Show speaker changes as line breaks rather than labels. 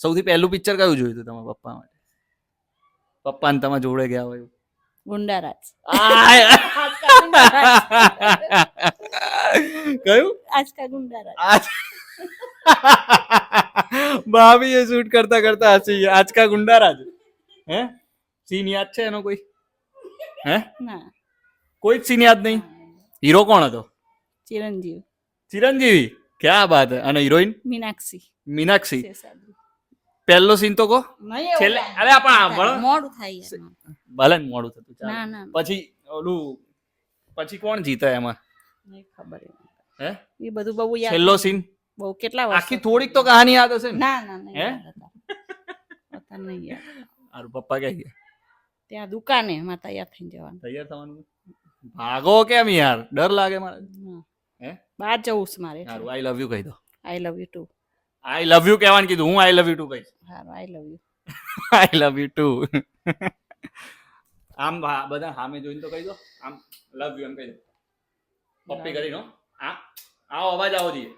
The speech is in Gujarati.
સૌથી પહેલું પિક્ચર કયું જોયું હતું તમારા પપ્પા માટે? પપ્પા ને તમે જોડે ગયા હોય એવું?
ગુંડારાજ.
કયું?
આજકા ગુંડારાજ.
ભાભી એ શૂટ કરતા કરતા હસી ગયા. આજકા ગુંડારાજ. હે સીન યાદ છે એનો કોઈ? હે
ના,
કોઈ જ સીન યાદ નહીં? હીરો કોણ હતો?
ચિરંજીવ.
ચિરંજીવી. ક્યાં બાત હે. અને હિરોઈન?
મીનાક્ષી.
મીનાક્ષી.
શેષાદ્રી.
પહેલો સીન તો કહો
નહીં એવું
છેલ્લે.
લાગે.
અરે આપણ સાંભળો.
મોડું થાય એમાં.
ભલે ને મોડું થતું
ના
ચાલે.
ના
પછી ઓલું પછી કોણ જીતે એમાં?
નહીં ખબર
હે
એ બધું બહુ યાદ
છેલ્લો
નથી.
સીન
બહુ કેટલા વર્ષ
આખી થોડીક તો કહાની યાદ હશે ને?
ના ના નહીં
હે?
યાદ હતા. હતા નહીં યાદ.
મારું પપ્પા ક્યાં ગયા?
ત્યાં દુકાને માં તૈયાર થઈને જવાનું.
તૈયાર થવાનું? ભાગો કેમ યાર? ડર લાગે મારે.
હા.
હે
બહાર જવું છે મારે.
સારું આઈ લવ યુ કહી દો.
I love you too.
I love you કહેવાનું કીધું. હું આઈ લવ યુ ટુ કહીશ.
સારું, I love you.
I love you too. આમ બધા સામે જોઈને તો કહી દો. આમ લવ યુ એમ કહી દો. પપ્પી કરીને હો. આવો અવાજ આવો જોઈએ.